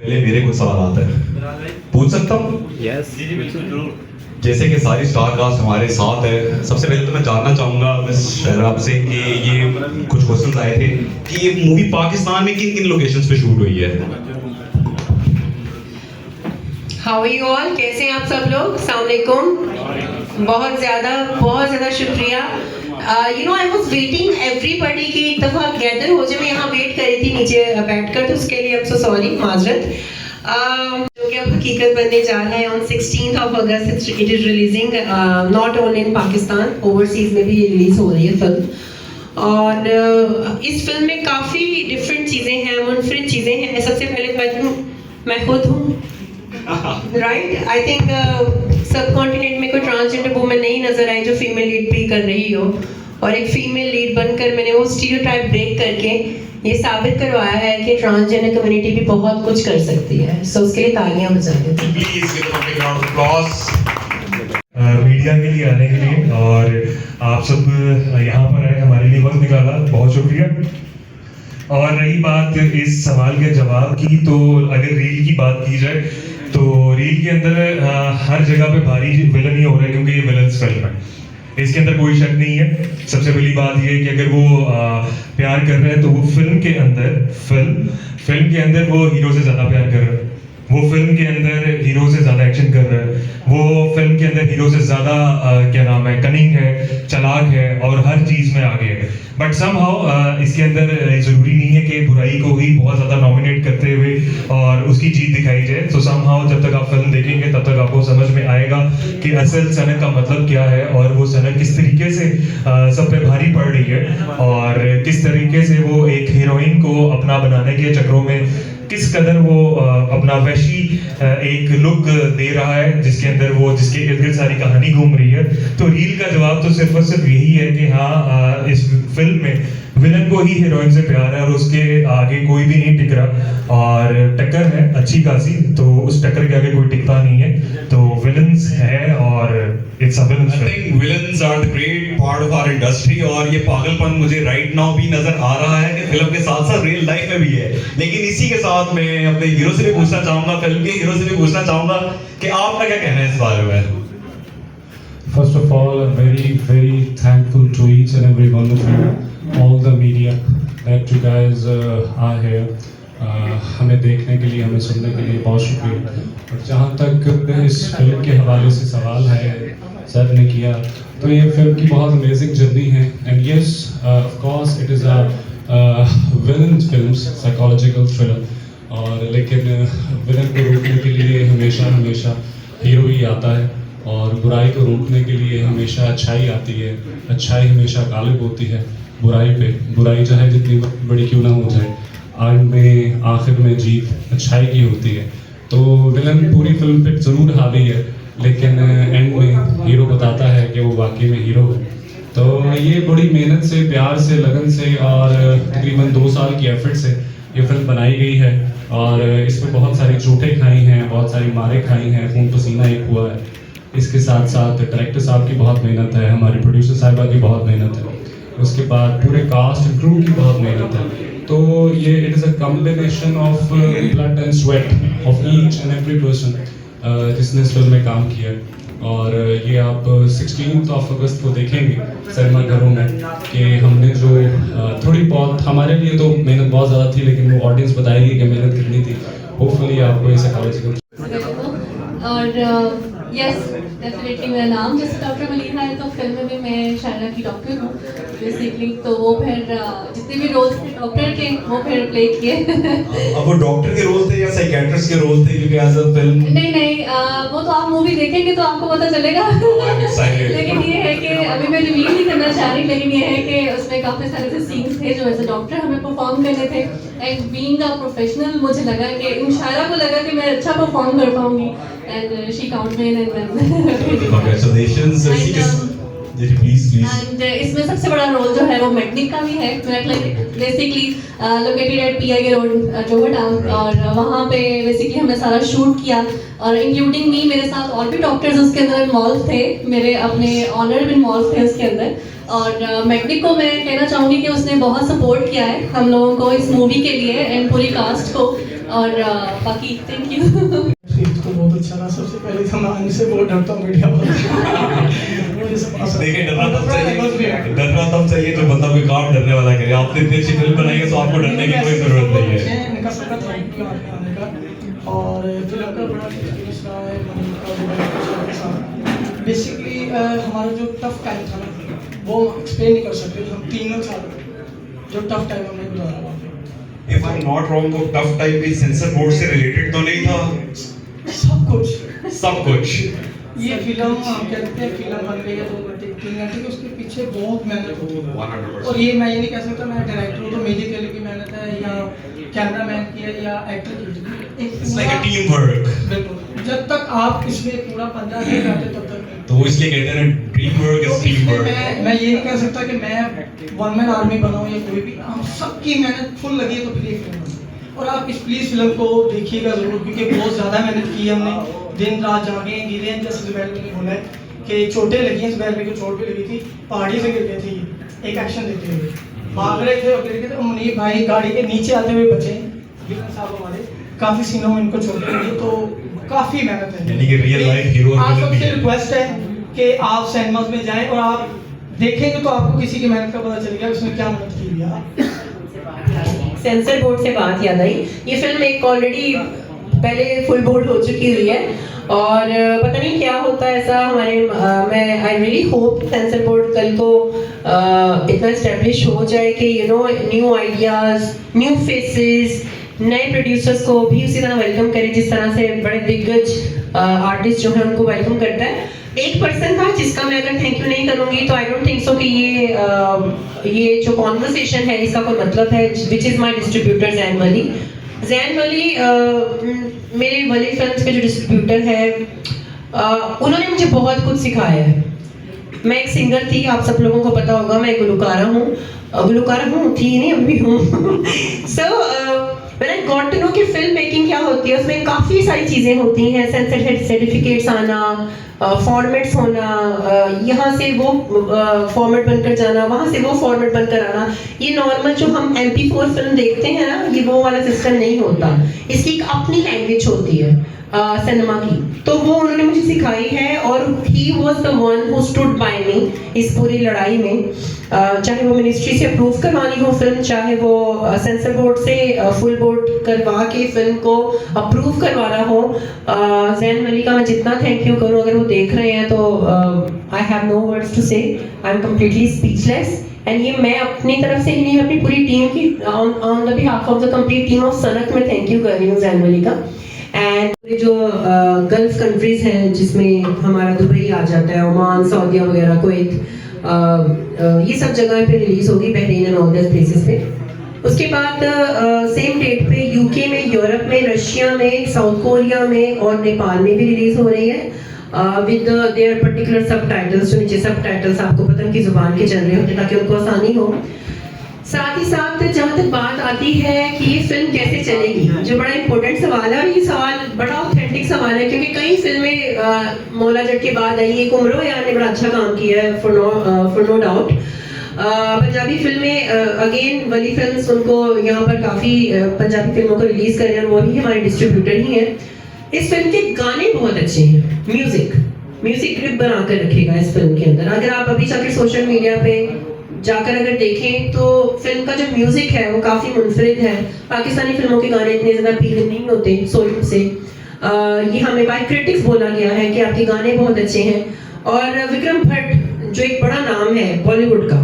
पहले मेरे कुछ सवाल है, पूछ सकता हूँ? यस जैसे कि सारी स्टार कास्ट हमारे साथ है, सबसे पहले तो मैं जानना चाहूंगा मिस शहराब से कि ये कुछ क्वेश्चंस आए थे कि ये मूवी पाकिस्तान में किन किन लोकेशंस पे शूट हुई है? हाउ आर यू ऑल, कैसे हैं आप सब लोग? अस्सलाम वालेकुम। बहुत ज़्यादा शुक्रिया। You know I was waiting everybody कि एक दफ़ा गैदर हो जाए। मैं यहाँ वेट कर रही थी नीचे बैठकर, तो उसके लिए आई एम सो सॉरी, माजरत। जो कि अब हकीकत बनने जा रहा है on 16th of August it is releasing not only in Pakistan, overseas में भी ये रिलीज हो रही है फिल्म। और इस फिल्म में काफ़ी डिफरेंट चीज़ें हैं, मुनफरिद चीज़ें हैं। सबसे पहले मैं खुद हूँ, राइट। आई थिंक सब कॉन्टिनेंट में कोई ट्रांसजेंडर वुमन नहीं नजर आई जो फीमेल लीड प्ले कर रही हो, और एक फीमेल लीड बनकर मैंने वो स्टीरियोटाइप ब्रेक करके ये साबित करवाया है कि ट्रांसजेंडर कम्युनिटी भी बहुत कुछ कर सकती है। सो उसके लिए तालियां बजा देते हैं। Please give a big round of applause media के लिए आने के लिए, और आप सब यहाँ पर आए, हमारे लिए वक्त निकाला, बहुत शुक्रिया। और रही बात इस सवाल के जवाब की, तो अगर रील की बात की जाए तो रील के अंदर हर जगह पे भारी विलन ही हो रहा है, क्योंकि ये विलन्स फिल्म है, इसके अंदर कोई शक नहीं है। सबसे पहली बात ये है कि अगर वो प्यार कर रहे हैं तो वो फिल्म के अंदर वो हीरो से ज़्यादा प्यार कर रहे हैं, वो फिल्म के अंदर हीरो से ज़्यादा एक्शन कर रहे हैं, वो फिल्म के अंदर हीरो से ज़्यादा क्या नाम है, कनिंग है, चालाक है, और हर चीज़ में आगे है। बट समहाउ इसके अंदर ज़रूरी नहीं है कि बुराई को ही बहुत ज़्यादा नॉमिनेट करते हुए और उसकी जीत दिखाई जाए। तो समहाउ जब तक आप फिल्म देखेंगे तब तक आपको समझ में आएगा कि असल सनक का मतलब क्या है, और वो सनक किस तरीके से सब पे भारी पड़ रही है, और किस तरीके से वो एक हीरोइन को अपना बनाने के चक्रों में किस कदर वो अपना वैशी एक लुक दे रहा है, जिसके इर्द गिर्द सारी कहानी घूम रही है। तो रील का जवाब तो सिर्फ और सिर्फ यही है कि हाँ, इस फिल्म में विलन को ही हीरोइन से प्यार है और उसके आगे कोई भी नहीं टिक रहा, और टक्कर है अच्छी खासी, तो उस टक्कर के आगे कोई टिकता नहीं है। तो विलन्स है और it's a villain film. I think villains are the great part of our industry, और ये पागलपन मुझे राइट नाउ भी नजर आ रहा है कि फिल्म के साथ साथ रियल लाइफ में भी है। लेकिन इसी के साथ मैं अपने हीरो से भी पूछना चाहूंगा, फिल्म के हीरो से भी पूछना चाहूंगा कि आपका क्या कहना है इस बारे में? First of all, I'm very thankful to each and every one of you, all the media, that you guys are here. हमें देखने के लिए, हमें सुनने के लिए बहुत शुक्रिया। और जहाँ तक इस फिल्म के हवाले से सवाल है सर ने किया, तो ये फिल्म की बहुत अमेजिंग जर्नी है। And yes, of course it is a villain film, psychological thriller, और लेकिन विलन को रोकने के लिए हमेशा हीरो ही आता है, और बुराई को रोकने के लिए हमेशा अच्छाई आती है। अच्छाई हमेशा गालिब होती है बुराई पे। बुराई चाहे जितनी बड़ी क्यों ना हो जाए, आखिर में जीत अच्छाई की होती है। तो विलन पूरी फिल्म पे ज़रूर हावी है, लेकिन एंड में हीरो बताता है कि वो वाकई में हीरो है। तो ये बड़ी मेहनत से, प्यार से, लगन से, और तकरीबन 2 साल की एफर्ट से ये फिल्म बनाई गई है। और इसमें बहुत सारी चोटें खाई हैं, बहुत सारी मारें खाई हैं, खून पसीना एक हुआ है। इसके साथ साथ डायरेक्टर साहब की बहुत मेहनत है, हमारे प्रोड्यूसर साहिबा की बहुत मेहनत है, उसके बाद पूरे कास्ट एंड क्रू की बहुत मेहनत है। तो ये it is a combination of blood and sweat of each and every person जिसने इस फिल्म में काम किया है। और ये आप 16th of August को देखेंगे सिनेमा घरों में कि हमने जो थोड़ी बहुत, हमारे लिए तो मेहनत बहुत ज़्यादा थी, लेकिन वो ऑडियंस बताएगी कि मेहनत कितनी थी। होपफुली आपको ये साइकोलॉजिकल। और यस, डेफिनेटली मेरा नाम जैसे डॉक्टर मलिहा है, तो फिल्म में भी मैं शायरा की डॉक्टर हूँ बेसिकली। तो वो फिर जितने भी रोल्स थे डॉक्टर के, वो फिर प्ले किए। अब वो डॉक्टर के रोल थे या साइकियाट्रिस्ट के रोल थे? क्योंकि एज अ फिल्म नहीं, वो तो आप मूवी देखेंगे तो आपको पता चलेगा। लेकिन ये है कि अभी मैं रिवील नहीं करना चाह रही, लेकिन ये है कि उसमें काफ़ी सारे ऐसे सीन्स थे जो एज अ डॉक्टर हमें परफॉर्म करने थे। एंड बीइंग अ प्रोफेशनल मुझे लगा कि इन शायरा को लगा कि मैं अच्छा परफॉर्म कर पाऊंगी, and she count me in and congratulations. Please and इसमें सबसे बड़ा रोल जो है वो मेडनिक का भी है। Basically located at PIA road, Johar town, और वहाँ पे बेसिकली हमने सारा शूट किया, और इंक्लूडिंग मी, मेरे साथ और भी डॉक्टर्स उसके अंदर इन्वॉल्व थे, मेरे अपने ऑनर भी इन्वॉल्व थे उसके अंदर। और मेडनिक को मैं कहना चाहूँगी कि उसने बहुत सपोर्ट किया है हम लोगों को इस मूवी के लिए एंड पूरी कास्ट को। और बाकी थैंक यू। तो बहुत अच्छा था। सबसे पहले तो मैं इनसे बहुत डरता हूँ मीडिया देखिए डरना तब चाहिए जो बंदा कोई काम डरने वाला करे। आपने इतनी अच्छी फिल्म बनाई है तो आपको डरने की कोई जरूरत नहीं है। इनका सबका थैंक यू आने का। और फिल्म का बड़ा एक्सपीरियंस रहा है मनीष के साथ। बेसिकली हमारा जो टफ टाइम था ना वो एक्सप्लेन नहीं कर सकते। हम तीनों साल जो टफ टाइम हमने गुजारा वहाँ पे। If I'm not wrong, वो टफ टाइम भी सेंसर बोर्ड से रिलेटेड तो नहीं था? सब कुछ ये फिल्म हम कहते हैं फिल्म बन गई है 2 घंटे 3 घंटे की, उसके पीछे बहुत मेहनत होती है। 100%। और और ये मैं ये नहीं कह सकता मैं डायरेक्टर हूँ तो मेरी के लिए भी मेहनत है या कैमरामैन की है या एक्टर की है। It's like a team work। बिल्कुल, जब तक आप इसमें पूरा 15 दिन जाते तब तक तो वो इसलिए कहते हैं ना team work is team work. मैं ये नहीं कह सकता कि मैं वन मैन आर्मी बनाऊँ या कोई भी। हम सबकी मेहनत फुल लगी है तो फिर ये फिल्म बनी। और आप इस प्लीज़ फिल्म को देखिएगा ज़रूर क्योंकि बहुत ज़्यादा मेहनत की है हमने। दिन रात जागे हैं गिरे हैं। जैसे जुबैर ने बोला है कि चोटें लगी हैं। जुबैर को चोट भी लगी थी, पहाड़ी से गिर गए थे। एक एक्शन देते हुए भाग रहे थे और गिर गए थे। मुनीब भाई गाड़ी के नीचे आते हुए बचे। विलन साहब हमारे काफ़ी सीनों में इनको चोटें लगी तो काफ़ी मेहनत है। यानी कि रियल लाइफ हीरो। आप सबसे रिक्वेस्ट है कि आप सिनेमास में जाएं और आप देखेंगे तो आपको किसी की मेहनत का पता चलेगा उसने क्या मेहनत की है। सेंसर बोर्ड से बात याद आई। ये फिल्म एक ऑलरेडी पहले फुल बोर्ड हो चुकी हुई है और पता नहीं क्या होता है ऐसा हमारे मैं I really hope sensor board कल को इतना इस्टेब्लिश हो जाए कि you know new ideas new faces नए प्रोड्यूसर्स को भी उसी तरह वेलकम करे जिस तरह से बड़े दिग्गज आर्टिस्ट जो है उनको वेलकम करता है। एक पर्सन था जिसका मैं अगर थैंक यू नहीं करूंगी तो आई डोंट थिंक सो कि ये जो कॉन्वर्सेशन है इसका कोई मतलब है, which is my distributor Jain Wali. Jain Wali मेरे वली फिल्म्स के जो डिस्ट्रीब्यूटर है उन्होंने मुझे बहुत कुछ सिखाया है। मैं एक सिंगर थी, आप सब लोगों को पता होगा, मैं गुलकारा हूँ थी नहीं अभी हूँ। So when I got to know कि फिल्म मेकिंग क्या होती है उसमें काफ़ी सारी चीज़ें होती हैं। सेंसर सर्टिफिकेट्स आना, फॉर्मेट्स होना, यहाँ से वो फॉर्मेट बनकर जाना, वहाँ से वो फॉर्मेट बनकर आना। ये नॉर्मल जो हम MP4 फिल्म देखते हैं ना ये वो वाला सिस्टम नहीं होता। इसकी एक अपनी लैंग्वेज होती है सिनेमा की, तो वो उन्होंने मुझे सिखाई है और he was the one who stood by me इस पूरी लड़ाई में। चाहे वो मिनिस्ट्री से अप्रूव करवानी हो फिल्म, चाहे वो सेंसर बोर्ड से फुल बोर्ड करवा के फिल्म को अप्रूव करवाना हो। जैन वली का मैं जितना थैंक यू करूँ, अगर वो देख रहे हैं तो I have no words to say, I am completely speechless. And ये मैं अपनी तरफ से ही नहीं अपनी पूरी टीम की on the behalf of the complete team of सनक में थैंक यू कर रही हूँ जैन वली का। एंड जो गल्फ कंट्रीज हैं जिसमें हमारा दुबई आ जाता है, ओमान, सऊदीया वगैरह, कुवैत, ये सब जगह पे रिलीज होगी, Bahrain and all these places पे। उसके बाद सेम डेट पे यूके में, यूरोप में, रशिया में, साउथ कोरिया में और नेपाल में भी रिलीज हो रही है विद देयर पर्टिकुलर सबटाइटल्स। जो नीचे सबटाइटल्स आपको पता उनकी जुबान के चल रहे होते ताकि उनको आसानी हो। साथ ही साथ जहाँ तक बात आती है कि ये फिल्म कैसे चलेगी, जो बड़ा इंपॉर्टेंट सवाल है और ये सवाल बड़ा ऑथेंटिक सवाल है क्योंकि कई फिल्में मौला जट के बाद आई। एक उमरो यार ने बड़ा अच्छा काम किया है फॉर नो डाउट। पंजाबी फिल्में अगेन वली फिल्म्स उनको यहाँ पर काफ़ी पंजाबी फिल्मों को रिलीज कर रहे हैं और वो भी हमारे डिस्ट्रीब्यूटर ही हैं। इस फिल्म के गाने बहुत अच्छे हैं, म्यूजिक क्लिप बना कर रखेगा इस फिल्म के अंदर। अगर आप अभी जाकर सोशल मीडिया पे जाकर अगर देखें तो फिल्म का जो म्यूजिक है वो काफ़ी मुनफरिद है। पाकिस्तानी फिल्मों के गाने इतने ज़्यादा अपीलिंग नहीं होते सोल्यूट से। ये हमें बाय क्रिटिक्स बोला गया है कि आपके गाने बहुत अच्छे हैं। और विक्रम भट्ट जो एक बड़ा नाम है बॉलीवुड का,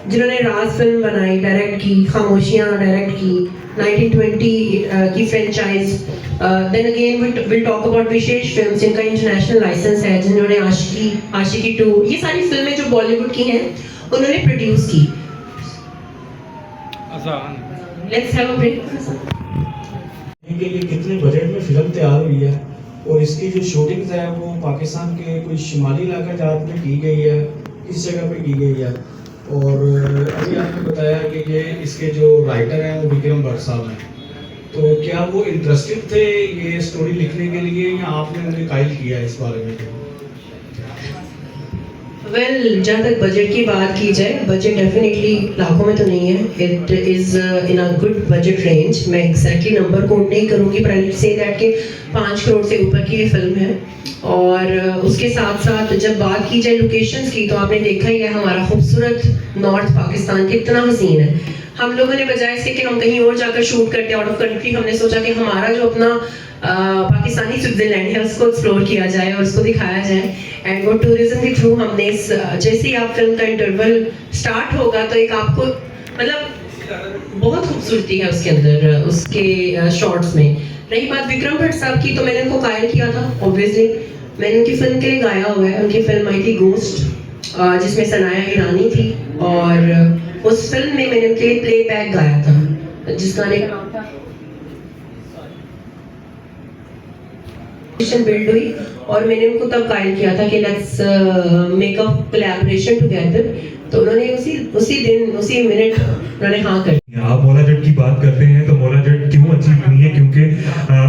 जिन्होंने राज फिल्म बनाई, डायरेक्ट की, खामोशियाँ डायरेक्ट की, 1920 की franchise, then again will talk about Vishesh film जिनका इंटरनेशनल लाइसेंस है, जिन्होंने आशिकी 2, ये सारी फिल्में जो बॉलीवुड की हैं उन्होंने प्रोड्यूस की। Let's have a break. के लिए कितने बजट में फिल्म तैयार हुई है और इसकी जो शूटिंग्स है वो पाकिस्तान के कोई शुमाली इलाका जात में की गई है, किस जगह पे की गई है? और अभी आपने बताया कि ये इसके जो राइटर हैं वो विक्रम भट्ट साहब हैं, तो क्या वो इंटरेस्टेड थे ये स्टोरी लिखने के लिए या आपने उन्हें कायल किया इस बारे में? वेल जहाँ तक बजट की बात की जाए, बजट डेफिनेटली लाखों में तो नहीं है, it is in a good budget range. मैं एग्जैक्टली नंबर कोट नहीं करूँगी, पर आई से दैट कि 5 करोड़ से ऊपर की ये फिल्म है। और उसके साथ साथ जब बात की जाए लोकेशंस की, तो आपने देखा ही है हमारा खूबसूरत नॉर्थ पाकिस्तान कितना हसीन है। हम लोगों ने बजाय इसके कि हम कहीं और जाकर शूट करते आउट ऑफ कंट्री, हमने सोचा कि हमारा जो अपना पाकिस्तानी स्विट्जरलैंड है उसको एक्सप्लोर किया जाए और उसको दिखाया जाए। एंड वो टूरिज्म के थ्रू हमने जैसे ही आप फिल्म का इंटरवल स्टार्ट होगा तो एक आपको मतलब बहुत खूबसूरती है उसके अंदर, उसके शॉट्स में। रही बात विक्रम भट्ट साहब की, तो मैंने उनको कायल किया था ऑब्वियसली, मैंने उनकी फिल्म के लिए गाया हुआ है। उनकी फिल्म आई थी गोस्ट, जिसमें सनाया ईरानी थी, और उस फिल्म में मैंने उनके लिए प्लेबैक गाया था, जिस गाने का नाम था बिल्ड हुई। और मैंने उनको तब कायल किया था कि let's make a collaboration together, तो उन्होंने उसी दिन उसी मिनट उन्होंने हाँ कर दिया। आप मौला जट की बात करते हैं तो मौला जट क्यों अच्छी बनी है, क्योंकि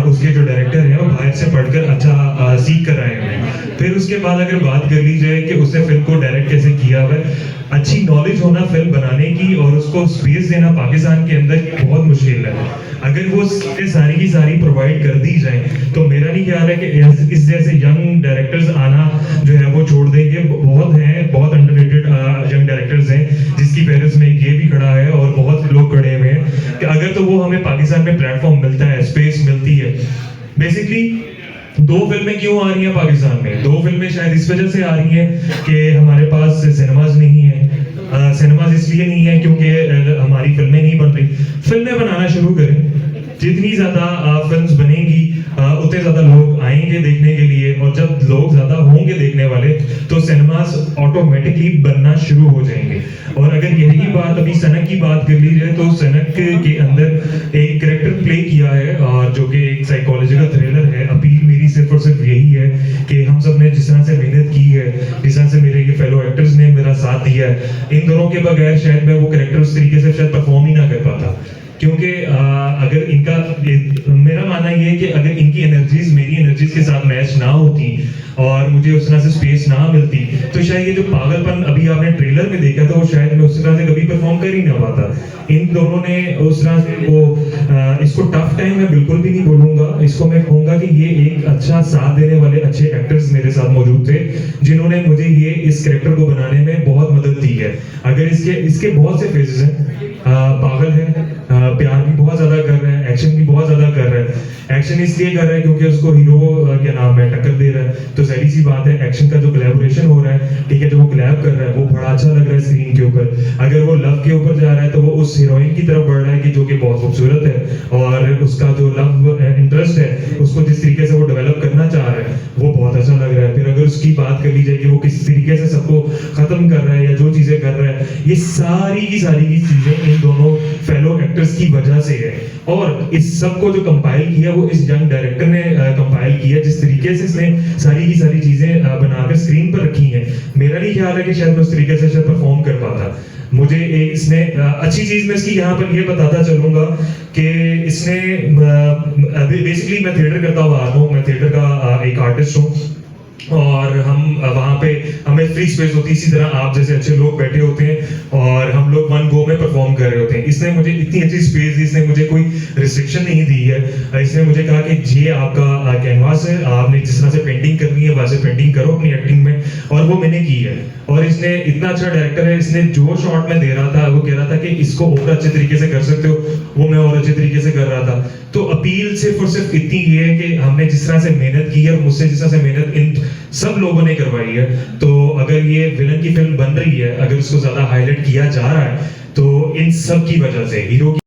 उसके जो डायरेक्टर हैं वो बाहर से पढ़कर अच्छा सीख कर आए हैं। फिर उसके बाद अगर बात कर ली जाए कि उसने फिल्म को डायरेक्ट कैसे किया हुआ है, अच्छी नॉलेज होना फिल्म बनाने की और उसको स्पेस देना पाकिस्तान के अंदर बहुत मुश्किल है। अगर वो सारी की सारी प्रोवाइड कर दी जाए तो मेरा नहीं ख्याल है कि इस जैसे यंग डायरेक्टर्स आना जो है वो छोड़ देंगे। बहुत अंडररेटेड यंग डायरेक्टर्स हैं, जिसकी पेरिस में ये भी खड़ा है और बहुत लोग खड़े हुए हैं कि अगर तो वो हमें पाकिस्तान में प्लेटफॉर्म मिलता है, स्पेस मिलती है। बेसिकली 2 फिल्में क्यों आ रही हैं पाकिस्तान में? 2 फिल्में शायद इस वजह से आ रही हैं कि हमारे पास सिनेमाज नहीं है। सिनेमाज इसलिए नहीं है क्योंकि हमारी फिल्में नहीं बन रही। फिल्में बनाना शुरू करें, जितनी ज्यादा फिल्म्स बनेंगी उतने ज्यादा लोग आएंगे देखने के लिए, और जब लोग ज्यादा होंगे देखने वाले तो सिनेमास ऑटोमेटिकली बनना शुरू हो जाएंगे। और अगर यही बात अभी सनक की बात कर ली जाए तो सनक के अंदर एक कैरेक्टर प्ले किया है और जो कि एक साइकोलॉजिकल थ्रिलर है। अपील मेरी सिर्फ और सिर्फ यही है कि हम सब ने जिस तरह से मेहनत की है, जिस तरह से मेरे ये फेलो एक्टर्स ने मेरा साथ दिया है, इन दोनों के बगैर शायद मैं वो कैरेक्टर उस तरीके से शायद परफॉर्म ही ना कर पाता। क्योंकि अगर इनका मेरा मानना ये है कि अगर इनकी एनर्जीज मेरी एनर्जीज के साथ मैच ना होती और मुझे उस तरह से स्पेस ना मिलती तो शायद ये जो पागलपन अभी आपने ट्रेलर में देखा था वो शायद मैं उस तरह से कभी परफॉर्म कर ही ना पाता। इन दोनों ने उस तरह से वो इसको टफ टाइम मैं बिल्कुल भी नहीं बोलूंगा, इसको मैं कहूंगा कि ये एक अच्छा साथ देने वाले अच्छे एक्टर्स मेरे साथ मौजूद थे, जिन्होंने मुझे ये इस कैरेक्टर को बनाने में बहुत मदद दी है। अगर इसके बहुत से फेजेस हैं, पागल है, प्यार भी बहुत ज्यादा कर रहा है, एक्शन भी बहुत ज्यादा कर रहा है। एक्शन इसलिए कर रहा है क्योंकि उसको हीरो क्या नाम है टक्कर दे रहा है, तो जाहिर सी बात है एक्शन का जो कोलैबोरेशन हो रहा है, ठीक है, जो वो कोलैब कर रहा है वो बड़ा अच्छा लग रहा है स्क्रीन के ऊपर। अगर वो लव के ऊपर जा रहा है तो वो उस हीरोइन की तरफ बढ़ रहा है कि जो कि बहुत खूबसूरत है और उसका जो लव इंटरेस्ट है उसको जिस तरीके से वो डेवलप करना चाह रहा है वो बहुत अच्छा लग रहा है। फिर अगर उसकी बात कर ली जाए कि वो किस तरीके से सबको खत्म कर रहा है या जो चीजें कर रहा है, ये सारी की चीजें इन दोनों फेलो एक्टर्स की वजह से है। और इस सब को जो कंपाइल किया वो इस यंग डायरेक्टर ने कंपाइल किया, जिस तरीके से इसने सारी की सारी चीजें बनाकर स्क्रीन पर रखी हैं। मेरा नहीं ख्याल है कि शायद मैं उस तरीके से शायद परफॉर्म कर पाता। मुझे इसने अच्छी चीज मैं इसकी यहाँ पर ये बताता चलूंगा कि इसने बेसिकली मैं थिएटर करता हुआ आ रहा हूँ, मैं थिएटर का एक आर्टिस्ट हूँ और हम वहाँ पे हमें फ्री स्पेस होती है, इसी तरह आप जैसे अच्छे लोग बैठे होते हैं और हम लोग वन गो में परफॉर्म कर रहे होते हैं। इसने मुझे इतनी अच्छी स्पेस दी, इसने मुझे कोई रिस्ट्रिक्शन नहीं दी है। इसने मुझे कहा कि ये आपका कैनवास है, आपने जिस तरह से पेंटिंग करनी है वैसे पेंटिंग करो अपनी एक्टिंग में, और वो मैंने की है। और इसने इतना अच्छा डायरेक्टर है, इसने जो शॉट में दे रहा था वो कह रहा था कि इसको और अच्छे तरीके से कर सकते हो, वो मैं और अच्छे तरीके से कर रहा था। तो अपील सिर्फ और सिर्फ इतनी ही है कि हमने जिस तरह से मेहनत की है और मुझसे जिस तरह से मेहनत इन सब लोगों ने करवाई है, तो अगर ये विलन की फिल्म बन रही है, अगर उसको ज्यादा हाईलाइट किया जा रहा है तो इन सब की वजह से हीरो